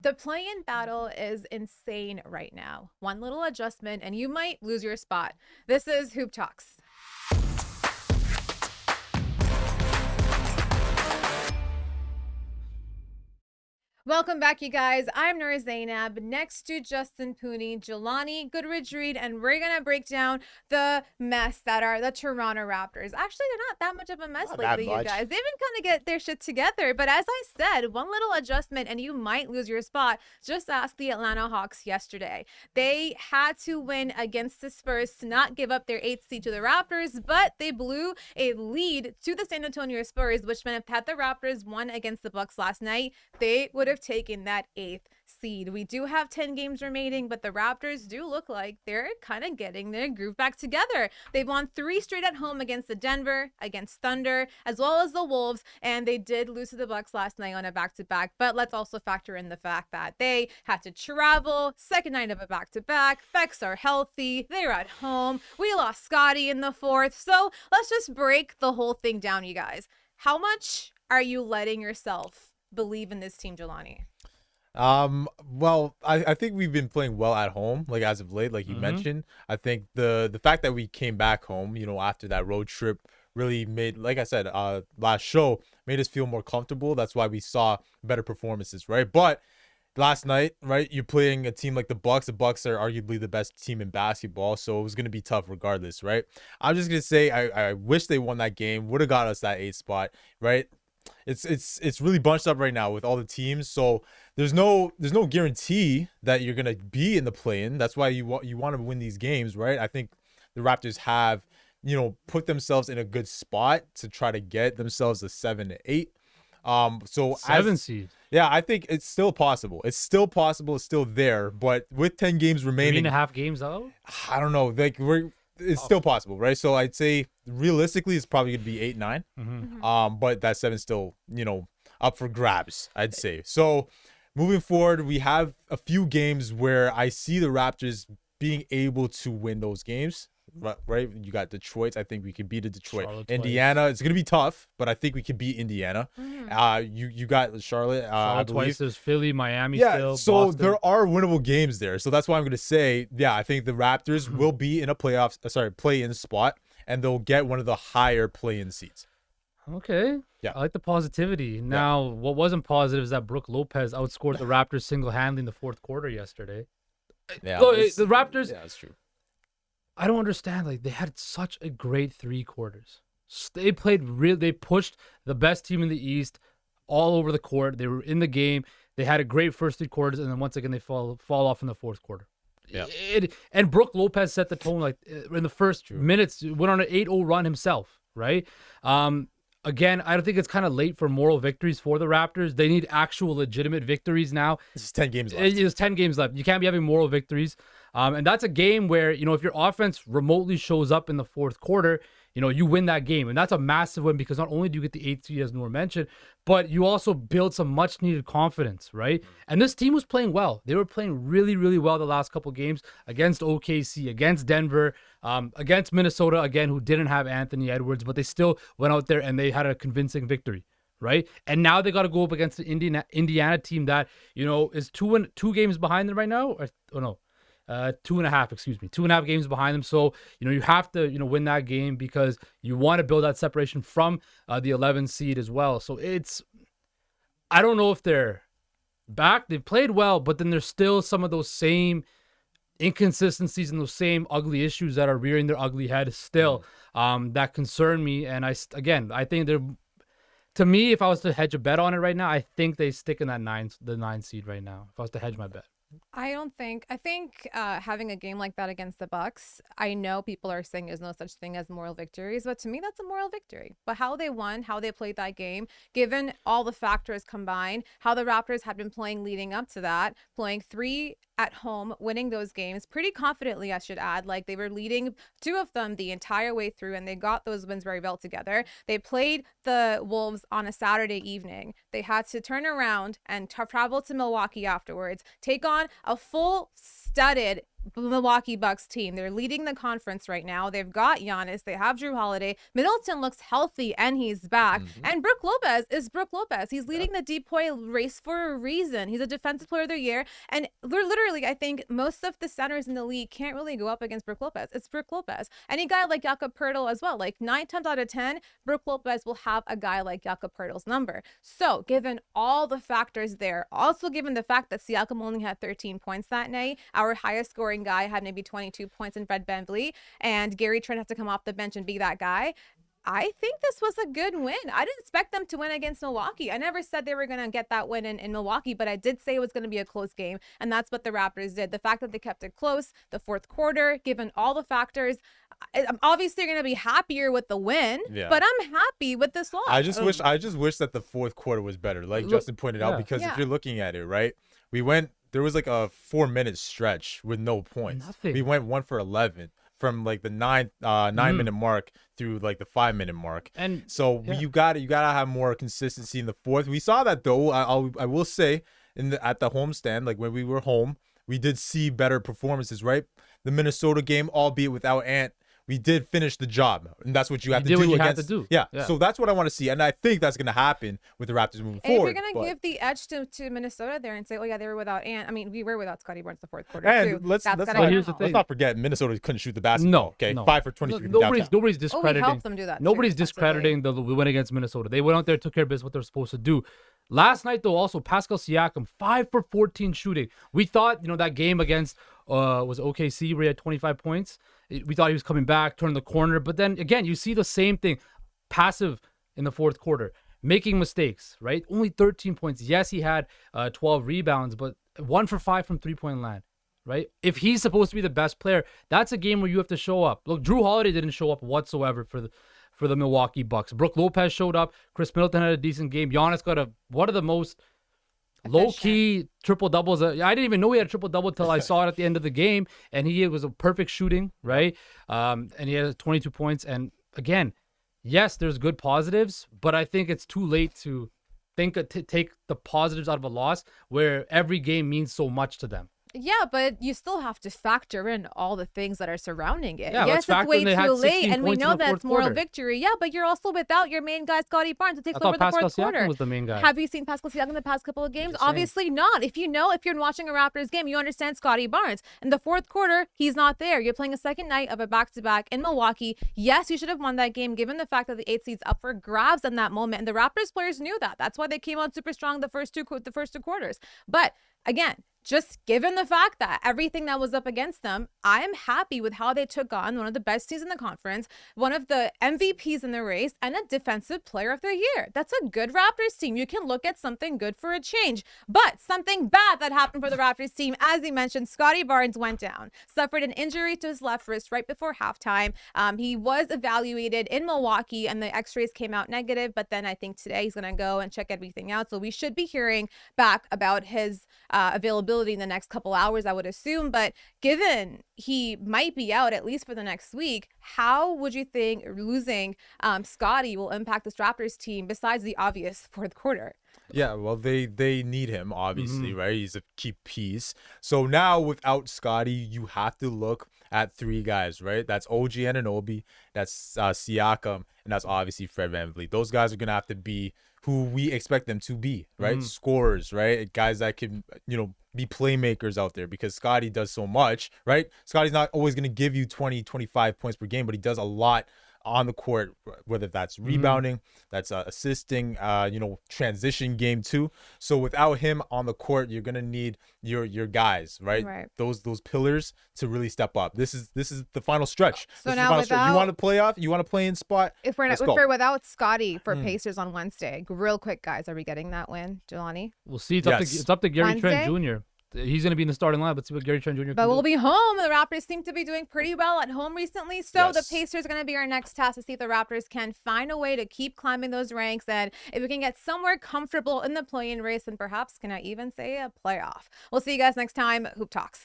The play-in battle is insane right now. One little adjustment and you might lose your spot. This is Hoop Talks. Welcome back, you guys. I'm Nur Zainab, next to Justin Pooney, Jelani Goodridge-Reed, and we're going to break down the mess that are the Toronto Raptors. Actually, they're not that much of a mess Not lately, that you much. guys. They've been kind of get their shit together. But as I said, one little adjustment and you might lose your spot. Just ask the Atlanta Hawks yesterday. They had to win against the Spurs to not give up their 8th seed to the Raptors, but they blew a lead to the San Antonio Spurs, which meant if had the Raptors won against the Bucks last night, they would have taken that 8th seed. We do have 10 games remaining, but the Raptors do look like they're kind of getting their groove back together. They've won 3 straight at home against the Denver, against Thunder, as well as the Wolves, and they did lose to the Bucks last night on a back-to-back. But let's also factor in the fact that they had to travel, second night of a back-to-back. Becks are healthy. They're at home. We lost Scotty in the 4th. So let's just break the whole thing down, you guys. How much are you letting yourself believe in this team, Jelani? Well, I think we've been playing well at home, like as of late, like you mentioned. I think the fact that we came back home, after that road trip really made, like I said, last show made us feel more comfortable. That's why we saw better performances, right? But last night, right, you're playing a team like the Bucks. The Bucks are arguably the best team in basketball, so it was gonna be tough regardless, right? I'm just gonna say I wish they won that game. Would have got us that 8th spot, right? It's really bunched up right now with all the teams, so there's no guarantee that you're gonna be in the play-in. That's why you want to win these games, right? I think the Raptors have put themselves in a good spot to try to get themselves a 7 to 8. So 7 seed. Yeah, I think it's still possible. It's still possible. It's still there, but with 10 games remaining, 3.5 games out. I don't know. Like it's still possible, right? So I'd say realistically, it's probably gonna be 8, 9. But that 7's still, up for grabs, I'd say. So moving forward, we have a few games where I see the Raptors being able to win those games. Right, you got Detroit. I think we can beat Detroit. Charlotte Indiana, it's gonna be tough, but I think we can beat Indiana. You got Charlotte. I believe. Twice. There's Philly, Miami. Yeah, Still, so Boston. there are winnable games there. So that's why I'm gonna say, yeah, I think the Raptors will be in a play-in spot, and they'll get one of the higher play-in seats. Okay. Yeah. I like the positivity. Now, what wasn't positive is that Brook Lopez outscored the Raptors single-handedly in the 4th quarter yesterday. Yeah, Look, the Raptors. Yeah, that's true. I don't understand. Like, they had such a great 3 quarters. They played real. They pushed the best team in the East all over the court. They were in the game. They had a great first 3 quarters, and then once again they fall off in the 4th quarter. Yeah. And Brook Lopez set the tone. Like in the first minutes, went on an 8-0 run himself. Right. Again, I don't think it's kind of late for moral victories for the Raptors. They need actual legitimate victories now. It's 10 games left. There's 10 games left. You can't be having moral victories. And that's a game where, if your offense remotely shows up in the 4th quarter, you win that game. And that's a massive win because not only do you get the 8th seed, as Noor mentioned, but you also build some much needed confidence, right? And this team was playing well. They were playing really, really well the last couple games against OKC, against Denver, against Minnesota, again, who didn't have Anthony Edwards, but they still went out there and they had a convincing victory. Right. And now they got to go up against the Indiana team that, is 2 games behind them right now. 2.5, excuse me, 2.5 games behind them. So, you have to, win that game because you want to build that separation from the 11 seed as well. So I don't know if they're back. They played well, but then there's still some of those same inconsistencies and those same ugly issues that are rearing their ugly head still that concern me. And I think they're, to me, if I was to hedge a bet on it right now, I think they stick in that 9 seed right now. If I was to hedge my bet. I think having a game like that against the Bucks, I know people are saying there's no such thing as moral victories, but to me that's a moral victory. But how they won, how they played that game, given all the factors combined, how the Raptors had been playing leading up to that, playing 3 at home, winning those games pretty confidently, I should add. Like they were leading 2 of them the entire way through, and they got those wins very well together. They played the Wolves on a Saturday evening. They had to turn around and travel to Milwaukee afterwards, take on a full studded Milwaukee Bucks team. They're leading the conference right now. They've got Giannis. They have Drew Holiday. Middleton looks healthy and he's back. And Brook Lopez is Brook Lopez. He's leading the deep point race for a reason. He's a defensive player of the year. And literally, I think most of the centers in the league can't really go up against Brook Lopez. It's Brook Lopez. Any guy like Jakob Poeltl as well. Like 9 times out of 10, Brook Lopez will have a guy like Jakob Poeltl's number. So given all the factors there, also given the fact that Siakam only had 13 points that night, our highest scoring guy had maybe 22 points in VanVleet, and Gary Trent had to come off the bench and be that guy. I think this was a good win. I didn't expect them to win against Milwaukee. I never said they were going to get that win in Milwaukee, but I did say it was going to be a close game, and that's what the Raptors did. The fact that they kept it close, the fourth quarter, given all the factors, I'm obviously going to be happier with the win, but I'm happy with this loss. I just wish that the fourth quarter was better, like Justin pointed out, because if you're looking at it, right, there was like a 4-minute stretch with no points. Nothing. We went 1 for 11 from like the 9-minute mark through like the 5-minute mark. And so you gotta have more consistency in the fourth. We saw that though. I will say at the homestand, like when we were home, we did see better performances, right? The Minnesota game, albeit without Ant, we did finish the job, and that's what you have to do against. Yeah. So that's what I want to see, and I think that's going to happen with the Raptors moving forward. If you're going to give the edge to Minnesota there and say, oh yeah, they were without Ant. I mean, we were without Scotty Barnes the fourth quarter and too. Let's not forget Minnesota couldn't shoot the basketball. No, 5 for 23. Nobody's discrediting. We helped them do that. Nobody's discrediting the win against Minnesota. They went out there, took care of business, what they're supposed to do. Last night, though, also Pascal Siakam, 5 for 14 shooting. We thought, that game against was OKC where he had 25 points. We thought he was coming back, turning the corner. But then, again, you see the same thing. Passive in the fourth quarter. Making mistakes, right? Only 13 points. Yes, he had 12 rebounds, but 1 for 5 from three-point land, right? If he's supposed to be the best player, that's a game where you have to show up. Look, Drew Holiday didn't show up whatsoever for the Milwaukee Bucks. Brook Lopez showed up. Chris Middleton had a decent game. Giannis got one of the most low-key triple-doubles. I didn't even know he had a triple-double until I saw it at the end of the game, and he was a perfect shooting, right? And he had 22 points. And again, yes, there's good positives, but I think it's too late to take the positives out of a loss where every game means so much to them. Yeah, but you still have to factor in all the things that are surrounding it. Yeah, yes, it's way too late, and we know that's moral quarter. Victory. Yeah, but you're also without your main guy, Scotty Barnes, who takes over the Pascal fourth quarter. Siakam was the main guy. Have you seen Pascal Siakam in the past couple of games? Obviously not. If you're watching a Raptors game, you understand Scotty Barnes. In the fourth quarter, he's not there. You're playing a second night of a back-to-back in Milwaukee. Yes, you should have won that game, given the fact that the 8th seed's up for grabs in that moment, and the Raptors players knew that. That's why they came out super strong the first two quarters. But again, just given the fact that everything that was up against them, I am happy with how they took on one of the best teams in the conference, one of the MVPs in the race, and a defensive player of the year. That's a good Raptors team. You can look at something good for a change. But something bad that happened for the Raptors team, as you mentioned, Scotty Barnes went down, suffered an injury to his left wrist right before halftime. He was evaluated in Milwaukee, and the x-rays came out negative, but then I think today he's going to go and check everything out. So we should be hearing back about his availability in the next couple hours, I would assume. But given he might be out at least for the next week, how would you think losing Scotty will impact this Raptors team besides the obvious fourth quarter? Yeah, well, they need him, obviously, right? He's a key piece. So now without Scotty, you have to look at 3 guys, right? That's OG Anunoby, that's Siakam, and that's obviously Fred VanVleet. Those guys are going to have to be who we expect them to be, right? Scorers, right? Guys that can, be playmakers out there, because Scotty does so much, right? Scotty's not always going to give you 20, 25 points per game, but he does a lot on the court, whether that's rebounding, that's assisting, transition game too. So without him on the court, you're gonna need your guys, right? Those pillars to really step up. This is the final stretch. So now you want to play off, you want to play in spot. If we're without Scotty for Pacers on Wednesday, real quick, guys, are we getting that win, Jelani? We'll see. It's up to Gary Trent Jr. He's going to be in the starting line. Let's see what Gary Trent Jr. But we'll be home. The Raptors seem to be doing pretty well at home recently. So the Pacers are going to be our next task to see if the Raptors can find a way to keep climbing those ranks. And if we can get somewhere comfortable in the play-in race, and perhaps, can I even say, a playoff? We'll see you guys next time. Hoop Talks.